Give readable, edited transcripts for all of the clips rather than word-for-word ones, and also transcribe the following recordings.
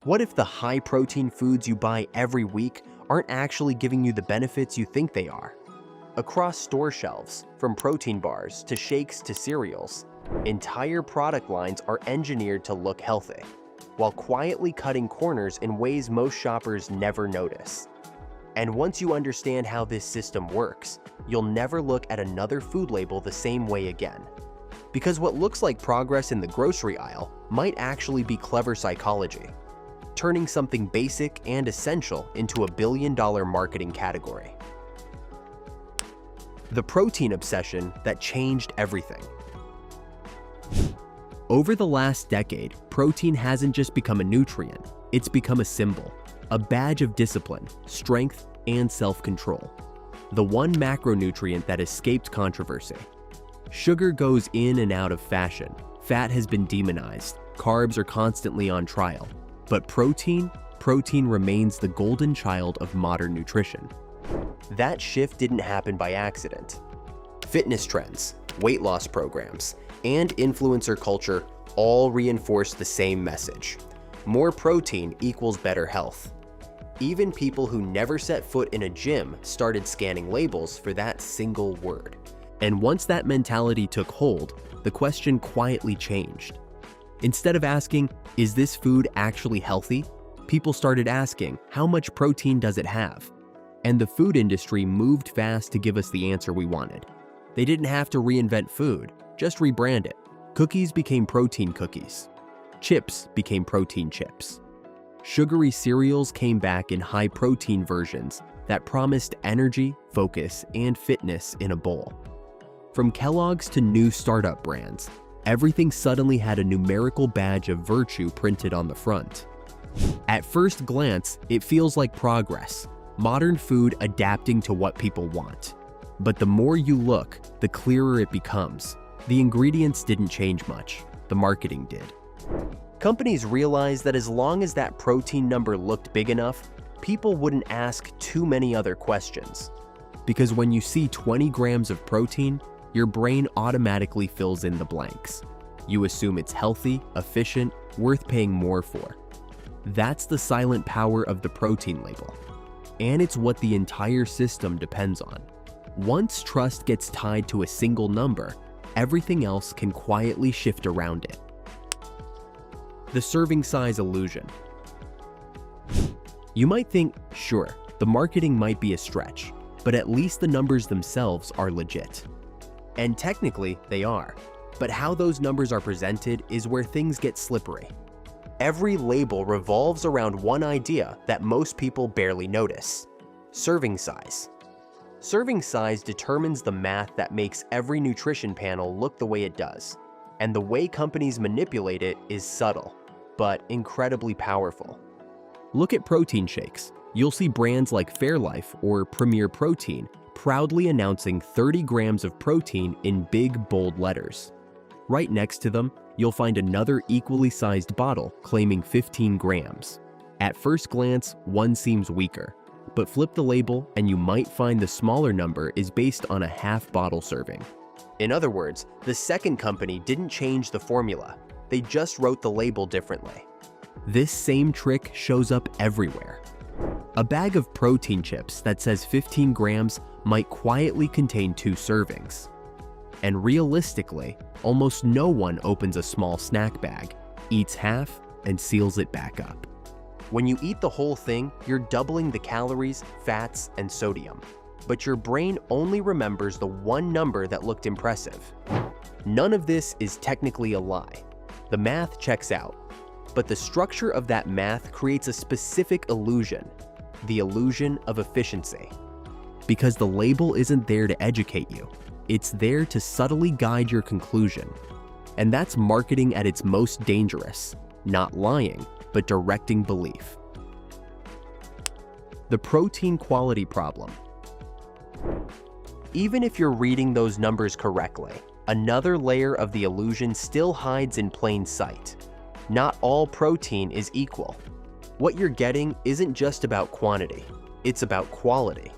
What if the high-protein foods you buy every week aren't actually giving you the benefits you think they are? Across store shelves, from protein bars to shakes to cereals, entire product lines are engineered to look healthy, while quietly cutting corners in ways most shoppers never notice. And once you understand how this system works, you'll never look at another food label the same way again. Because what looks like progress in the grocery aisle might actually be clever psychology, turning something basic and essential into a billion-dollar marketing category. The protein obsession that changed everything. Over the last decade, protein hasn't just become a nutrient, it's become a symbol, a badge of discipline, strength, and self-control. The one macronutrient that escaped controversy. Sugar goes in and out of fashion, fat has been demonized, carbs are constantly on trial. But protein remains the golden child of modern nutrition. That shift didn't happen by accident. Fitness trends, weight loss programs, and influencer culture all reinforce the same message. More protein equals better health. Even people who never set foot in a gym started scanning labels for that single word. And once that mentality took hold, the question quietly changed. Instead of asking, is this food actually healthy? People started asking, how much protein does it have? And the food industry moved fast to give us the answer we wanted. They didn't have to reinvent food, just rebrand it. Cookies became protein cookies. Chips became protein chips. Sugary cereals came back in high-protein versions that promised energy, focus, and fitness in a bowl. From Kellogg's to new startup brands, everything suddenly had a numerical badge of virtue printed on the front. At first glance, it feels like progress, modern food adapting to what people want. But the more you look, the clearer it becomes. The ingredients didn't change much, the marketing did. Companies realized that as long as that protein number looked big enough, people wouldn't ask too many other questions. Because when you see 20 grams of protein, your brain automatically fills in the blanks. You assume it's healthy, efficient, worth paying more for. That's the silent power of the protein label. And it's what the entire system depends on. Once trust gets tied to a single number, everything else can quietly shift around it. The serving size illusion. You might think, sure, the marketing might be a stretch, but at least the numbers themselves are legit. And technically, they are. But how those numbers are presented is where things get slippery. Every label revolves around one idea that most people barely notice: serving size. Serving size determines the math that makes every nutrition panel look the way it does. And the way companies manipulate it is subtle, but incredibly powerful. Look at protein shakes. You'll see brands like Fairlife or Premier Protein proudly announcing 30 grams of protein in big, bold letters. Right next to them, you'll find another equally sized bottle claiming 15 grams. At first glance, one seems weaker, but flip the label and you might find the smaller number is based on a half bottle serving. In other words, the second company didn't change the formula, they just wrote the label differently. This same trick shows up everywhere. A bag of protein chips that says 15 grams might quietly contain 2 servings. And realistically, almost no one opens a small snack bag, eats half, and seals it back up. When you eat the whole thing, you're doubling the calories, fats, and sodium. But your brain only remembers the one number that looked impressive. None of this is technically a lie. The math checks out. But the structure of that math creates a specific illusion, the illusion of efficiency. Because the label isn't there to educate you, it's there to subtly guide your conclusion. And that's marketing at its most dangerous, not lying, but directing belief. The protein quality problem. Even if you're reading those numbers correctly, another layer of the illusion still hides in plain sight. Not all protein is equal. What you're getting isn't just about quantity, it's about quality.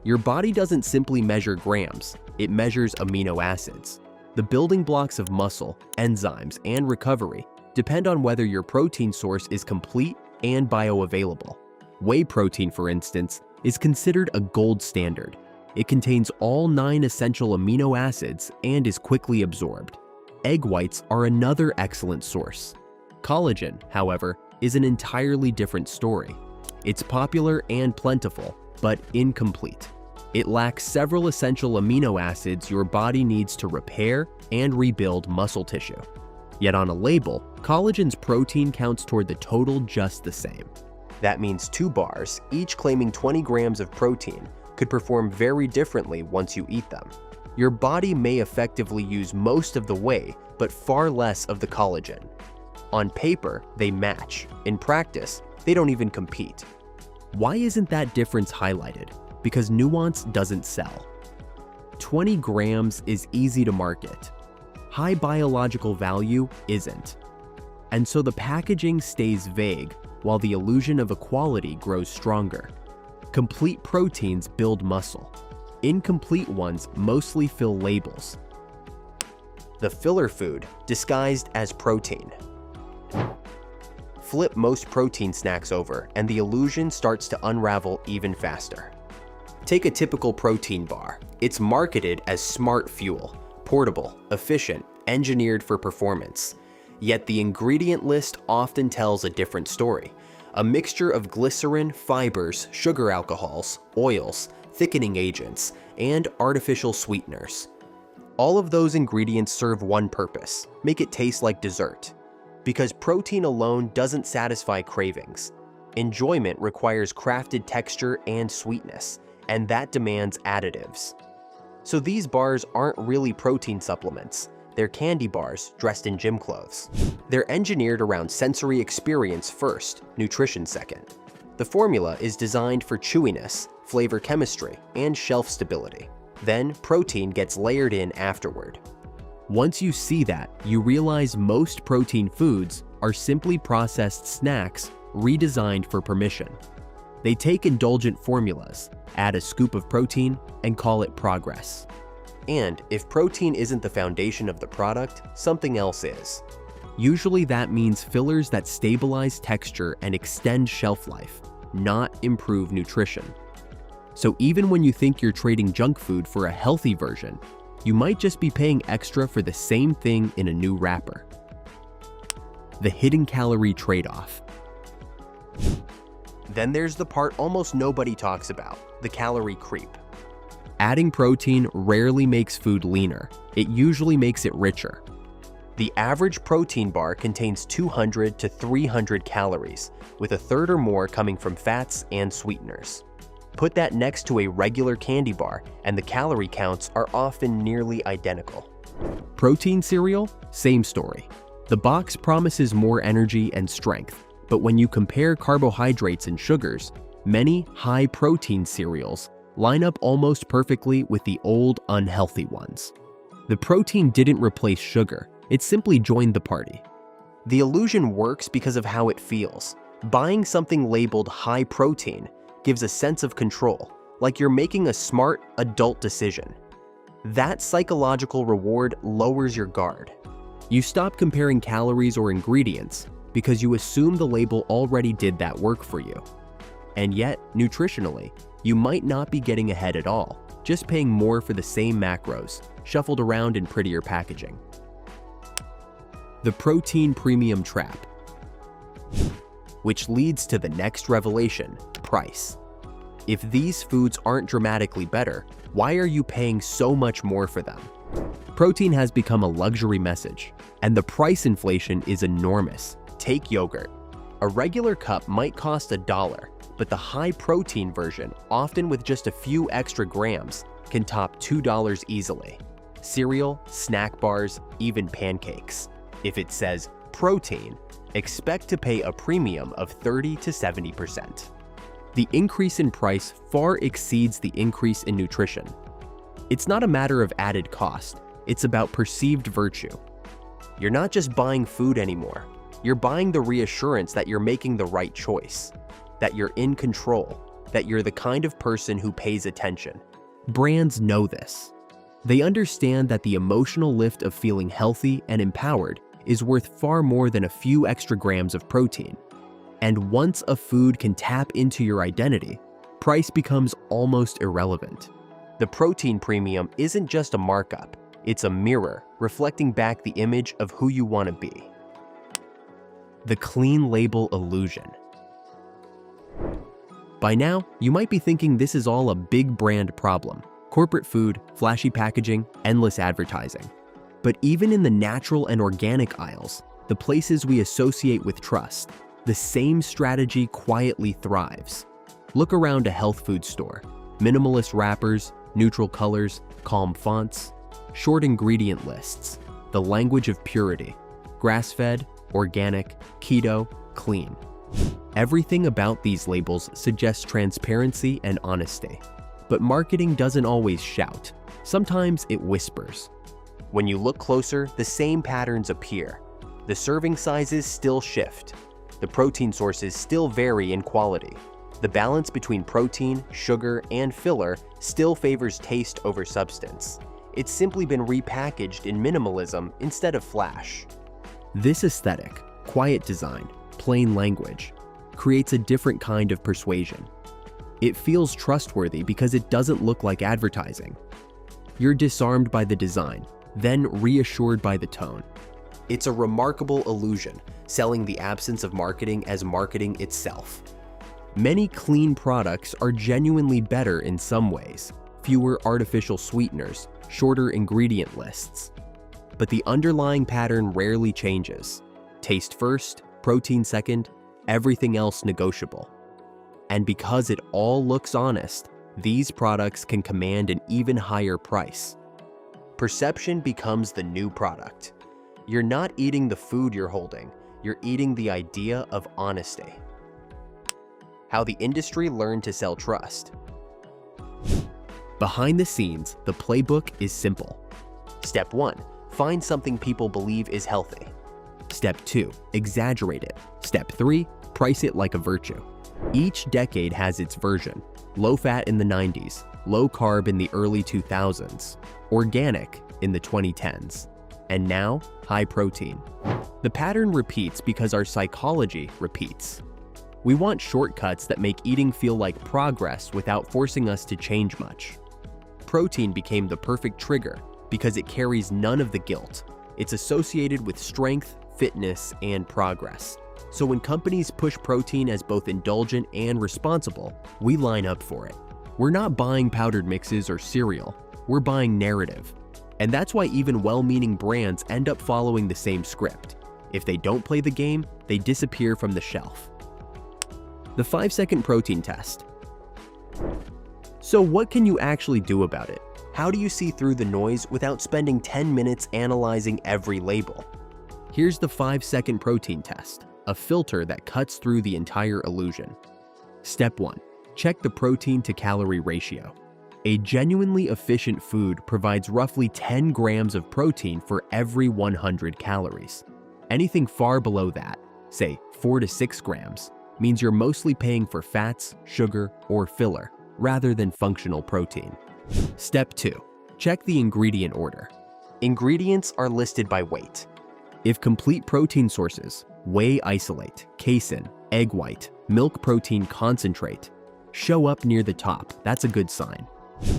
Your body doesn't simply measure grams, it measures amino acids. The building blocks of muscle, enzymes, and recovery depend on whether your protein source is complete, and bioavailable. Whey protein, for instance, is considered a gold standard. It contains all 9 essential amino acids and is quickly absorbed. Egg whites are another excellent source. Collagen, however, is an entirely different story. It's popular and plentiful, but incomplete. It lacks several essential amino acids your body needs to repair and rebuild muscle tissue. Yet on a label, collagen's protein counts toward the total just the same. That means 2 bars, each claiming 20 grams of protein, could perform very differently once you eat them. Your body may effectively use most of the whey, but far less of the collagen. On paper, they match. In practice, they don't even compete. Why isn't that difference highlighted? Because nuance doesn't sell. 20 grams is easy to market. High biological value isn't. And so the packaging stays vague while the illusion of equality grows stronger. Complete proteins build muscle. Incomplete ones mostly fill labels. The filler food disguised as protein. Flip most protein snacks over and the illusion starts to unravel even faster. Take a typical protein bar. It's marketed as smart fuel, portable, efficient, engineered for performance. Yet the ingredient list often tells a different story. A mixture of glycerin, fibers, sugar alcohols, oils, thickening agents, and artificial sweeteners. All of those ingredients serve one purpose: make it taste like dessert. Because protein alone doesn't satisfy cravings. Enjoyment requires crafted texture and sweetness, and that demands additives. So these bars aren't really protein supplements. They're candy bars dressed in gym clothes. They're engineered around sensory experience first, nutrition second. The formula is designed for chewiness, flavor chemistry, and shelf stability. Then protein gets layered in afterward. Once you see that, you realize most protein foods are simply processed snacks redesigned for permission. They take indulgent formulas, add a scoop of protein, and call it progress. And if protein isn't the foundation of the product, something else is. Usually that means fillers that stabilize texture and extend shelf life, not improve nutrition. So even when you think you're trading junk food for a healthy version, you might just be paying extra for the same thing in a new wrapper. The hidden calorie trade-off. Then there's the part almost nobody talks about, the calorie creep. Adding protein rarely makes food leaner. It usually makes it richer. The average protein bar contains 200 to 300 calories, with a third or more coming from fats and sweeteners. Put that next to a regular candy bar, and the calorie counts are often nearly identical. Protein cereal? Same story. The box promises more energy and strength, but when you compare carbohydrates and sugars, many high-protein cereals line up almost perfectly with the old, unhealthy ones. The protein didn't replace sugar, it simply joined the party. The illusion works because of how it feels. Buying something labeled high protein gives a sense of control, like you're making a smart, adult decision. That psychological reward lowers your guard. You stop comparing calories or ingredients because you assume the label already did that work for you. And yet, nutritionally, you might not be getting ahead at all, just paying more for the same macros, shuffled around in prettier packaging. The protein premium trap. Which leads to the next revelation, price. If these foods aren't dramatically better, why are you paying so much more for them? Protein has become a luxury message, and the price inflation is enormous. Take yogurt. A regular cup might cost $1, but the high-protein version, often with just a few extra grams, can top $2 easily. Cereal, snack bars, even pancakes. If it says protein, expect to pay a premium of 30 to 70%. The increase in price far exceeds the increase in nutrition. It's not a matter of added cost, it's about perceived virtue. You're not just buying food anymore, you're buying the reassurance that you're making the right choice, that you're in control, that you're the kind of person who pays attention. Brands know this. They understand that the emotional lift of feeling healthy and empowered is worth far more than a few extra grams of protein. And once a food can tap into your identity, price becomes almost irrelevant. The protein premium isn't just a markup, it's a mirror reflecting back the image of who you want to be. The clean label illusion. By now, you might be thinking this is all a big brand problem. Corporate food, flashy packaging, endless advertising. But even in the natural and organic aisles, the places we associate with trust, the same strategy quietly thrives. Look around a health food store. Minimalist wrappers, neutral colors, calm fonts, short ingredient lists, the language of purity, grass-fed, organic, keto, clean. Everything about these labels suggests transparency and honesty. But marketing doesn't always shout. Sometimes it whispers. When you look closer, the same patterns appear. The serving sizes still shift. The protein sources still vary in quality. The balance between protein, sugar, and filler still favors taste over substance. It's simply been repackaged in minimalism instead of flash. This aesthetic, quiet design, plain language, creates a different kind of persuasion. It feels trustworthy because it doesn't look like advertising. You're disarmed by the design, then reassured by the tone. It's a remarkable illusion, selling the absence of marketing as marketing itself. Many clean products are genuinely better in some ways. Fewer artificial sweeteners, shorter ingredient lists. But the underlying pattern rarely changes. Taste first, protein second, everything else negotiable. And because it all looks honest, these products can command an even higher price. Perception becomes the new product. You're not eating the food you're holding, you're eating the idea of honesty. How the industry learned to sell trust. Behind the scenes, the playbook is simple. Step 1, find something people believe is healthy. Step 2, exaggerate it. Step 3, price it like a virtue. Each decade has its version. Low fat in the 90s, low carb in the early 2000s, organic in the 2010s, and now high protein. The pattern repeats because our psychology repeats. We want shortcuts that make eating feel like progress without forcing us to change much. Protein became the perfect trigger because it carries none of the guilt. It's associated with strength, fitness, and progress. So when companies push protein as both indulgent and responsible, we line up for it. We're not buying powdered mixes or cereal, we're buying narrative. And that's why even well-meaning brands end up following the same script. If they don't play the game, they disappear from the shelf. The 5-second protein test. So what can you actually do about it? How do you see through the noise without spending 10 minutes analyzing every label? Here's the 5-second protein test, a filter that cuts through the entire illusion. Step 1. Check the protein-to-calorie ratio. A genuinely efficient food provides roughly 10 grams of protein for every 100 calories. Anything far below that, say 4 to 6 grams, means you're mostly paying for fats, sugar, or filler, rather than functional protein. Step 2. Check the ingredient order. Ingredients are listed by weight. If complete protein sources, whey isolate, casein, egg white, milk protein concentrate, show up near the top, that's a good sign.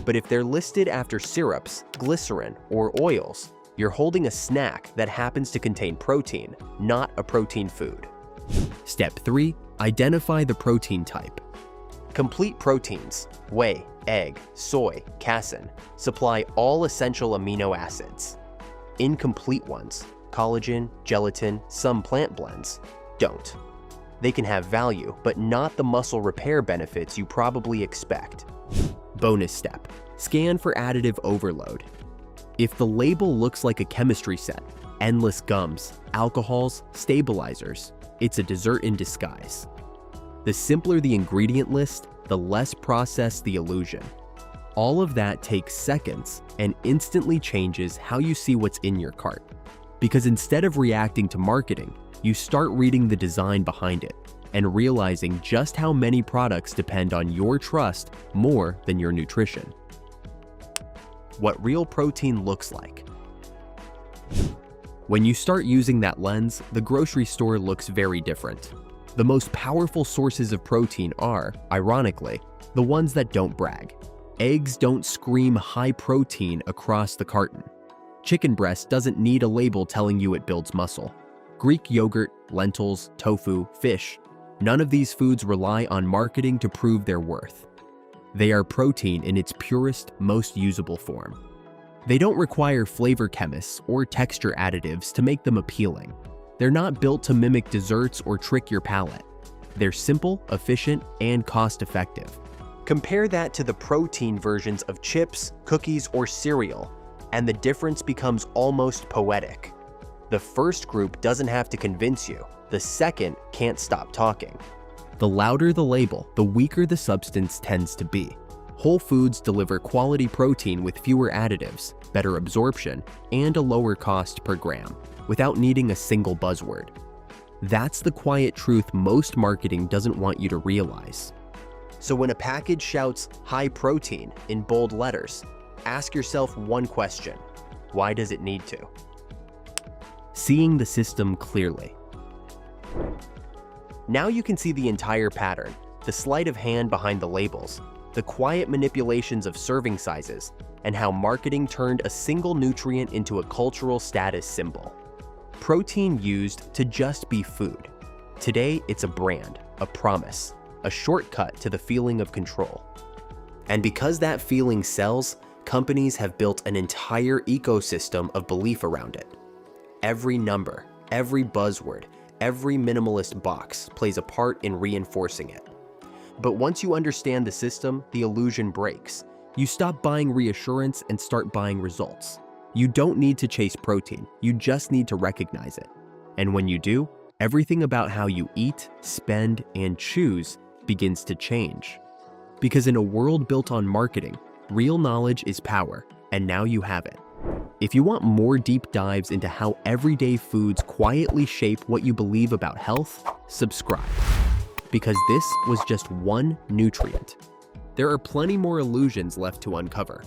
But if they're listed after syrups, glycerin, or oils, you're holding a snack that happens to contain protein, not a protein food. Step 3. Identify the protein type. Complete proteins, whey, egg, soy, casein, supply all essential amino acids. Incomplete ones, collagen, gelatin, some plant blends, don't. They can have value, but not the muscle repair benefits you probably expect. Bonus step. Scan for additive overload. If the label looks like a chemistry set, endless gums, alcohols, stabilizers, it's a dessert in disguise. The simpler the ingredient list, the less processed the illusion. All of that takes seconds and instantly changes how you see what's in your cart. Because instead of reacting to marketing, you start reading the design behind it and realizing just how many products depend on your trust more than your nutrition. What real protein looks like. When you start using that lens, the grocery store looks very different. The most powerful sources of protein are, ironically, the ones that don't brag. Eggs don't scream high protein across the carton. Chicken breast doesn't need a label telling you it builds muscle. Greek yogurt, lentils, tofu, fish, none of these foods rely on marketing to prove their worth. They are protein in its purest, most usable form. They don't require flavor chemists or texture additives to make them appealing. They're not built to mimic desserts or trick your palate. They're simple, efficient, and cost-effective. Compare that to the protein versions of chips, cookies, or cereal, and the difference becomes almost poetic. The first group doesn't have to convince you. The second can't stop talking. The louder the label, the weaker the substance tends to be. Whole foods deliver quality protein with fewer additives, better absorption, and a lower cost per gram, without needing a single buzzword. That's the quiet truth most marketing doesn't want you to realize. So when a package shouts high protein in bold letters, ask yourself one question: why does it need to? Seeing the system clearly. Now you can see the entire pattern, the sleight of hand behind the labels, the quiet manipulations of serving sizes, and how marketing turned a single nutrient into a cultural status symbol. Protein used to just be food. Today, it's a brand, a promise, a shortcut to the feeling of control. And because that feeling sells, companies have built an entire ecosystem of belief around it. Every number, every buzzword, every minimalist box plays a part in reinforcing it. But once you understand the system, the illusion breaks. You stop buying reassurance and start buying results. You don't need to chase protein, you just need to recognize it. And when you do, everything about how you eat, spend, and choose begins to change. Because in a world built on marketing, real knowledge is power, and now you have it. If you want more deep dives into how everyday foods quietly shape what you believe about health, subscribe. Because this was just one nutrient. There are plenty more illusions left to uncover.